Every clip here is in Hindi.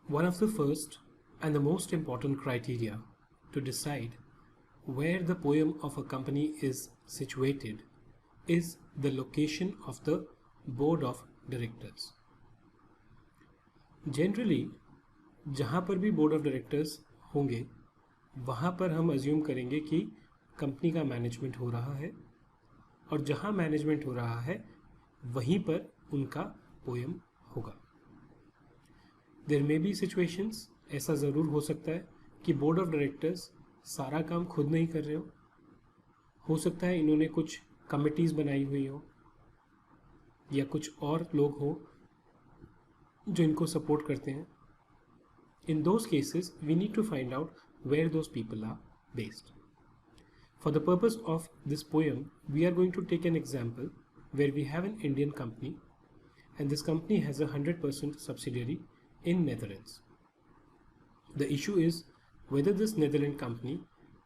One of the first and the most important criteria to decide where the poem of a company is situated is the location of the board of directors. Generally, जहाँ पर भी बोर्ड ऑफ डायरेक्टर्स होंगे वहाँ पर हम अज्यूम करेंगे कि कंपनी का मैनेजमेंट हो रहा है और जहाँ मैनेजमेंट हो रहा है वहीं पर उनका पोएम होगा। देयर मे बी सिचुएशंस, ऐसा ज़रूर हो सकता है कि बोर्ड ऑफ डायरेक्टर्स सारा काम खुद नहीं कर रहे हो सकता है इन्होंने कुछ कमिटीज़ बनाई हुई हो या कुछ और लोग हो जो इनको सपोर्ट करते हैं। In those cases, we need to find out where those people are based. For the purpose of this poem, we are going to take an example where we have an Indian company and this company has a 100% subsidiary in Netherlands. The issue is whether this Netherlands company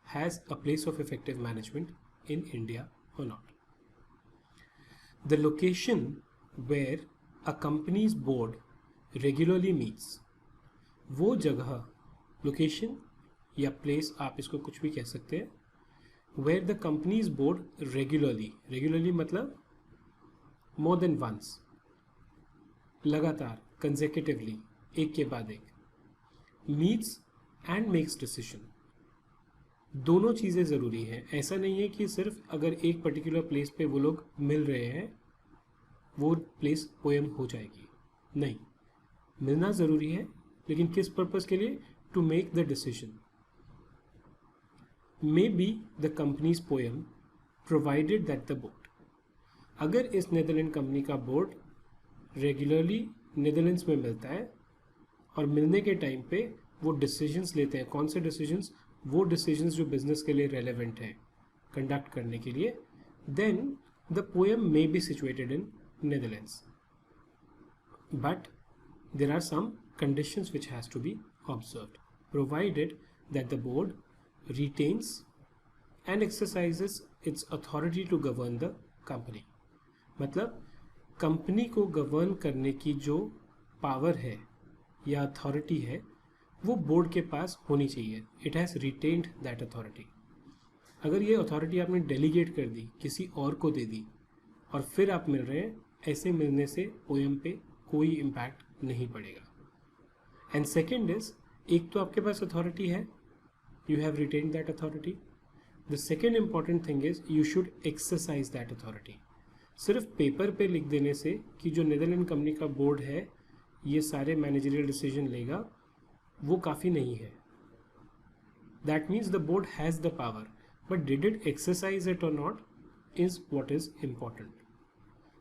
has a place of effective management in India or not. The location where a company's board regularly meets, वो जगह, लोकेशन या प्लेस, आप इसको कुछ भी कह सकते हैं, where the company's board regularly मतलब मोर देन वंस, लगातार, कंसेक्यूटिवली, एक के बाद एक, मीट्स एंड मेक्स डिसीजन। दोनों चीज़ें ज़रूरी हैं। ऐसा नहीं है कि सिर्फ अगर एक पर्टिकुलर प्लेस पे वो लोग मिल रहे हैं वो प्लेस पोएम हो जाएगी, नहीं, मिलना ज़रूरी है, लेकिन किस पर्पस के लिए? To make the decision. May be the company's POEM provided that the board, अगर इस नेदरलैंड कंपनी का बोर्ड रेगुलरली नेदरलैंड्स में मिलता है और मिलने के टाइम पे वो डिसीजंस लेते हैं, कौन से डिसीजंस? वो डिसीजंस जो बिजनेस के लिए रेलेवेंट है कंडक्ट करने के लिए, then the POEM may be situated in Netherlands, but there are some conditions which has to be observed, provided that the board retains and exercises its authority to govern the company. मतलब कंपनी को गवर्न करने की जो पावर है या अथॉरिटी है वो बोर्ड के पास होनी चाहिए। It has retained that authority. अगर ये अथॉरिटी आपने डेलीगेट कर दी, किसी और को दे दी और फिर आप मिल रहे हैं, ऐसे मिलने से पोएम पे कोई इम्पैक्ट नहीं पड़ेगा। एंड सेकेंड इज, एक तो आपके पास अथॉरिटी है, you have retained that authority. The second important thing is you should exercise that authority. सिर्फ पेपर पे लिख देने से कि जो नेदरलैंड कंपनी का बोर्ड है ये सारे मैनेजरियल डिसीजन लेगा, वो काफ़ी नहीं है। That means the board has the power, but did it exercise it or not is what is important.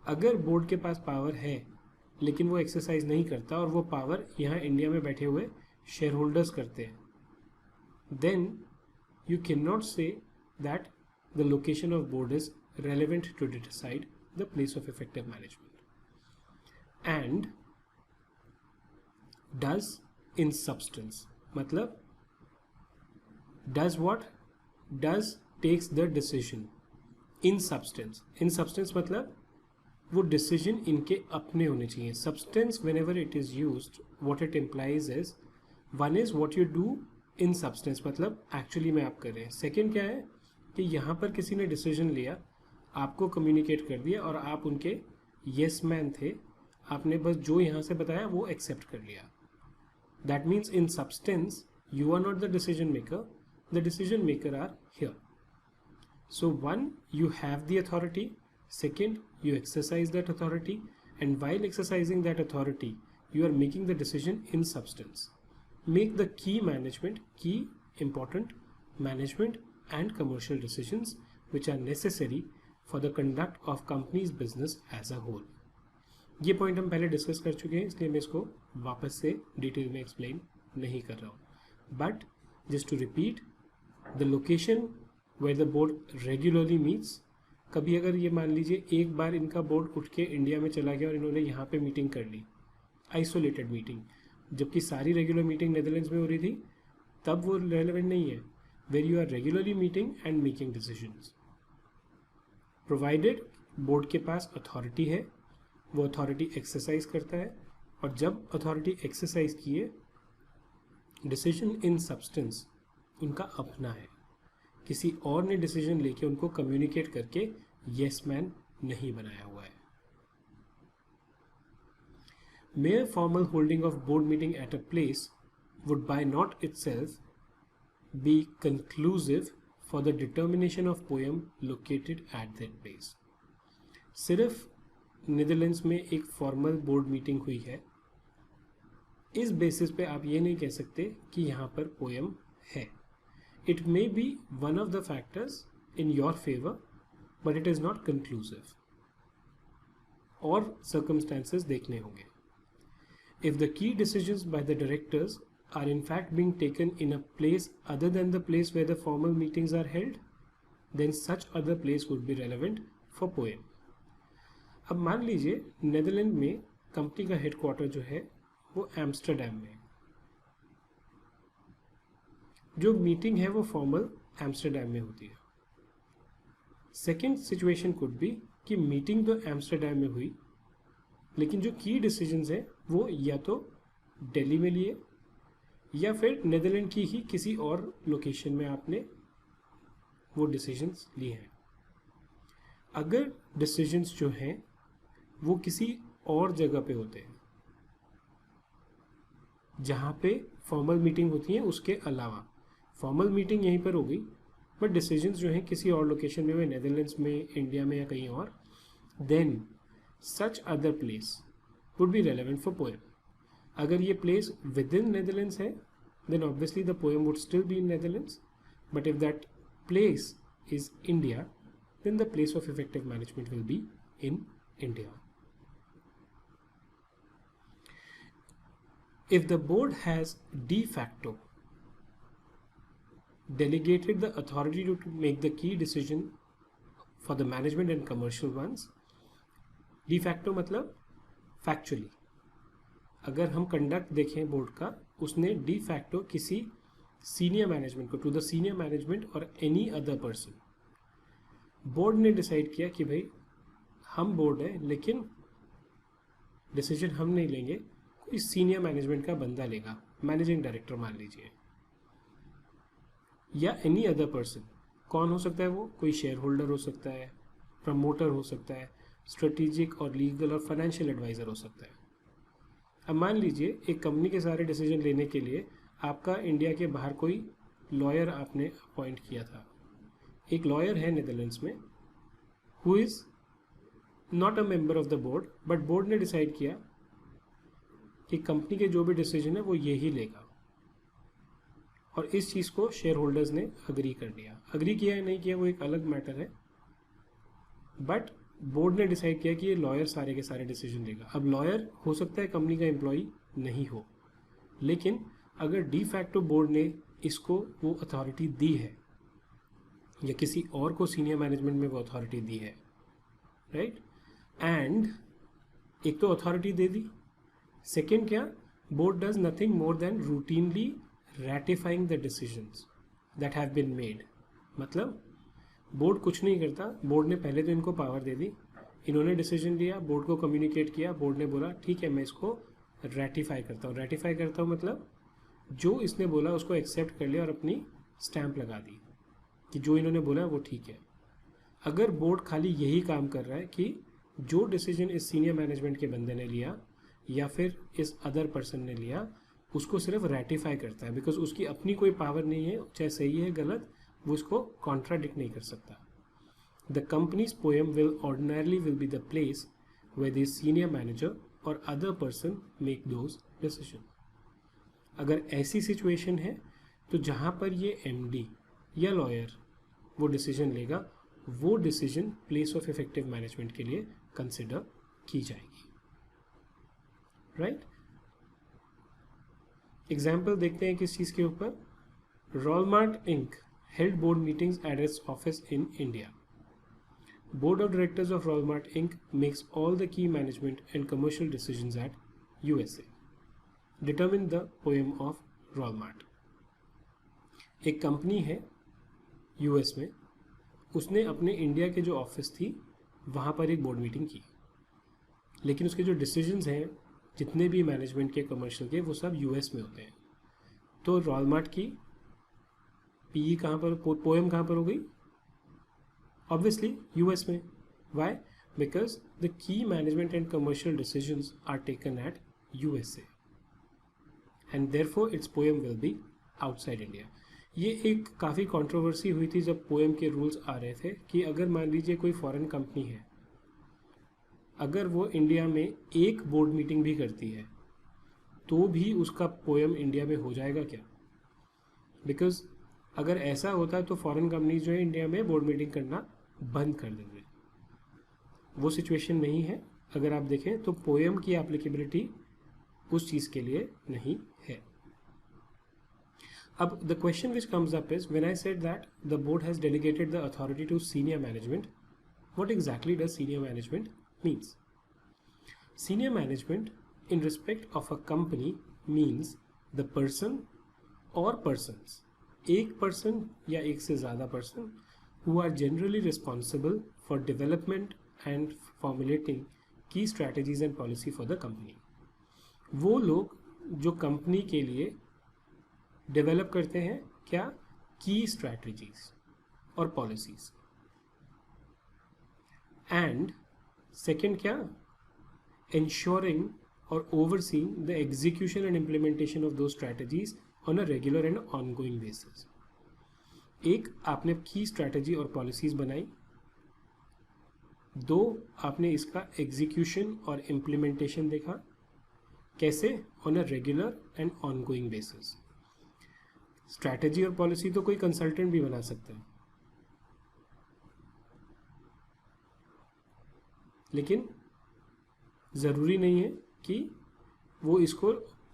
अगर बोर्ड के पास पावर है लेकिन वो एक्सरसाइज नहीं करता और वो पावर यहाँ इंडिया में बैठे हुए शेयर होल्डर्स करते हैं, then you can not say that the location of board is relevant to decide the place of effective management. And does in substance मतलब does what? Does takes the decision in substance. In substance मतलब वो डिसीजन इनके अपने होने चाहिए। Substance whenever it is use, what it implies is, one is what you do in substance मतलब एक्चुअली में आप कर रहे हैं। सेकेंड क्या है कि यहाँ पर किसी ने डिसीजन लिया, आपको कम्युनिकेट कर दिया और आप उनके येस मैन थे, आपने बस जो यहाँ से बताया वो एक्सेप्ट कर लिया। That means in substance you are not the decision maker, the decision maker are here. So one, you have the authority, second, you exercise that authority, and while exercising that authority you are making the decision in substance. Make the key important management and commercial decisions which are necessary for the conduct of company's business as a whole. ये पॉइंट हम पहले डिस्कस कर चुके हैं, इसलिए मैं इसको वापस से डिटेल में एक्सप्लेन नहीं कर रहा हूँ, but just to repeat, the location where the board regularly meets. कभी अगर ये मान लीजिए एक बार इनका बोर्ड उठ के इंडिया में चला गया और इन्होंने यहाँ पे मीटिंग कर ली, आइसोलेटेड मीटिंग, जबकि सारी रेगुलर मीटिंग नेदरलैंड्स में हो रही थी, तब वो रेलेवेंट नहीं है। Where you are regularly meeting and making decisions, provided board के पास अथॉरिटी है, वो अथॉरिटी एक्सरसाइज करता है, और जब अथॉरिटी एक्सरसाइज किए डिसीजन इन सब्सटेंस उनका अपना है, किसी और ने डिसीजन लेके उनको कम्युनिकेट करके येस मैन नहीं बनाया हुआ है. Mere formal holding of board meeting at a place would by not itself be conclusive for the determination of poem located at that place. सिर्फ नीदरलैंड्स में एक फॉर्मल बोर्ड मीटिंग हुई है, इस बेसिस पे आप ये नहीं कह सकते कि यहाँ पर पोएम है. It may be one of the factors in your favour but it is not conclusive. और सर्कमस्टांसेस देखने होंगे. If the key decisions by the directors are in fact being taken in a place other than the place where the formal meetings are held, then such other place would be relevant for poem. अब मान लीजिए नेदरलैंड में कंपनी का हेडक्वार्टर जो है वो एम्स्टरडैम में है. जो मीटिंग है वो फॉर्मल एम्स्टरडैम में होती है. सेकेंड सिचुएशन कुड बी कि मीटिंग तो एम्स्टरडैम में हुई, लेकिन जो की डिसीजंस हैं वो या तो दिल्ली में लिए या फिर नेदरलैंड की ही किसी और लोकेशन में आपने वो डिसीजंस लिए हैं. अगर डिसीजंस जो हैं वो किसी और जगह पे होते हैं जहाँ पे फॉर्मल मीटिंग होती है, उसके अलावा फॉर्मल मीटिंग यहीं पर होगी बट डिसीजंस जो हैं किसी और लोकेशन में, नेदरलैंड्स में, इंडिया में या कहीं और, then such other place would be relevant for poem. अगर ये place within Netherlands है, then obviously the poem would still be in Netherlands. But if that place is India, then the place of effective management will be in India. If the board has de facto delegated the authority to make the key decision for the management and commercial ones, de facto मतलब फैक्चुअली. अगर हम कंडक्ट देखें बोर्ड का, उसने डी फैक्टो किसी सीनियर मैनेजमेंट को, टू द सीनियर मैनेजमेंट और एनी अदर पर्सन, बोर्ड ने डिसाइड किया कि भाई हम बोर्ड है लेकिन डिसीजन हम नहीं लेंगे, कोई सीनियर मैनेजमेंट का बंदा लेगा, मैनेजिंग डायरेक्टर मान लीजिए, या एनी अदर पर्सन. कौन हो सकता है वो? कोई शेयर होल्डर हो सकता है, प्रमोटर हो सकता है, स्ट्रेटेजिक और लीगल और फाइनेंशियल एडवाइज़र हो सकता है. अब मान लीजिए एक कंपनी के सारे डिसीजन लेने के लिए आपका इंडिया के बाहर कोई लॉयर आपने अपॉइंट किया था. एक लॉयर है नेदरलैंड्स में who is not a member of the board, but board ने डिसाइड किया कि कंपनी के जो भी डिसीजन है वो ये ही लेगा, और इस चीज़ को शेयर होल्डर्स ने अग्री कर लिया. अग्री किया या नहीं किया वो एक अलग मैटर है, बट बोर्ड ने डिसाइड किया कि ये लॉयर सारे के सारे डिसीजन लेगा. अब लॉयर हो सकता है कंपनी का एम्प्लॉई नहीं हो, लेकिन अगर डी फैक्टो बोर्ड ने इसको वो अथॉरिटी दी है या किसी और को सीनियर मैनेजमेंट में वो अथॉरिटी दी है, राइट, एंड एक तो अथॉरिटी दे दी, सेकेंड क्या, board does nothing more than routinely ratifying the decisions that have been made. मतलब बोर्ड कुछ नहीं करता, बोर्ड ने पहले तो इनको पावर दे दी, इन्होंने डिसीजन लिया, बोर्ड को कम्युनिकेट किया, बोर्ड ने बोला ठीक है मैं इसको रैटिफाई करता हूँ. रैटिफाई करता हूँ मतलब जो इसने बोला उसको एक्सेप्ट कर लिया और अपनी स्टैंप लगा दी कि जो इन्होंने बोला वो ठीक है. अगर बोर्ड खाली यही काम कर रहा है कि जो डिसीजन इस सीनियर मैनेजमेंट के बंदे ने लिया या फिर इस अदर पर्सन ने लिया उसको सिर्फ रैटिफाई करता है, बिकॉज उसकी अपनी कोई पावर नहीं है, चाहे सही है गलत, वो इसको कॉन्ट्राडिक्ट नहीं कर सकता. The company's POEM will ordinarily will be the place where the senior manager or other person make those decision. अगर ऐसी सिचुएशन है तो जहाँ पर ये एमडी या लॉयर वो डिसीजन लेगा, वो decision place of effective management के लिए कंसिडर की जाएगी, राइट. एग्जाम्पल देखते हैं किस चीज़ के ऊपर. रॉलमार्ट ink held board meetings at its office in India. Board of Directors of Walmart Inc. makes all the key management and commercial decisions at USA. Determine the poem of Walmart. एक कंपनी है यूएस में, उसने अपने इंडिया के जो ऑफिस थी वहाँ पर एक बोर्ड मीटिंग की, लेकिन उसके जो डिसीजंस हैं जितने भी मैनेजमेंट के, कमर्शियल के, वो सब यूएस में होते हैं. तो वॉलमार्ट की पीई कहाँ पर, पोएम कहाँ पर हो गई? ऑब्वियसली यूएस में. Why? Because the key management and commercial decisions are taken at USA and therefore its POEM will be outside India. ये एक काफ़ी कंट्रोवर्सी हुई थी जब पोएम के रूल्स आ रहे थे कि अगर मान लीजिए कोई फॉरेन कंपनी है, अगर वो इंडिया में एक बोर्ड मीटिंग भी करती है तो भी उसका पोएम इंडिया में हो जाएगा क्या? बिकॉज अगर ऐसा होता तो फॉरेन कंपनीज जो है इंडिया में बोर्ड मीटिंग करना बंद कर देंगे. वो सिचुएशन नहीं है. अगर आप देखें तो पोएम की एप्लीकेबिलिटी उस चीज़ के लिए नहीं है. अब the question which comes up is, when I said that the board has delegated the authority to senior management, what exactly does senior management means? Senior management in respect of a company means the person or persons, एक person या एक से ज़्यादा person who are generally responsible for development and formulating key strategies and policy for the company. वो लोग जो कंपनी के लिए डेवलप करते हैं क्या? की स्ट्रैटेजीज और पॉलिसीज. एंड सेकेंड क्या? ensuring or overseeing the execution and implementation of those strategies on a regular and ongoing basis. एक, आपने की स्ट्रैटेजी और पॉलिसीज बनाई. दो, आपने इसका एग्जीक्यूशन और इम्प्लीमेंटेशन देखा. कैसे? On a regular and ongoing basis. Strategy और पॉलिसी तो कोई कंसल्टेंट भी बना सकता है, लेकिन ज़रूरी नहीं है कि वो इसको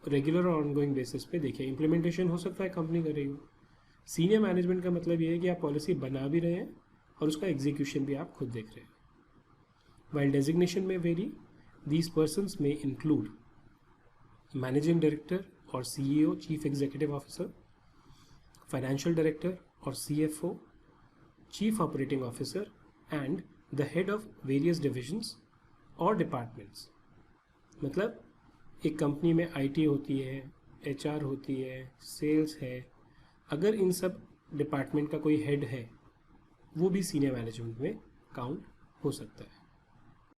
रेगुलर और ऑनगोइंग बेसिस पे देखें. इम्प्लीमेंटेशन हो सकता है कंपनी कर रही हो. सीनियर मैनेजमेंट का मतलब ये है कि आप पॉलिसी बना भी रहे हैं और उसका एग्जीक्यूशन भी आप खुद देख रहे हैं. वाइल डेजिग्नेशन में वेरी, दीज पर्सन्स में इंक्लूड मैनेजिंग डायरेक्टर और CEO, chief executive officer, financial director और CFO, chief operating officer and the head of various divisions और डिपार्टमेंट्स. मतलब एक कंपनी में IT होती है, HR होती है, सेल्स है. अगर इन सब डिपार्टमेंट का कोई हेड है वो भी सीनियर मैनेजमेंट में काउंट हो सकता है.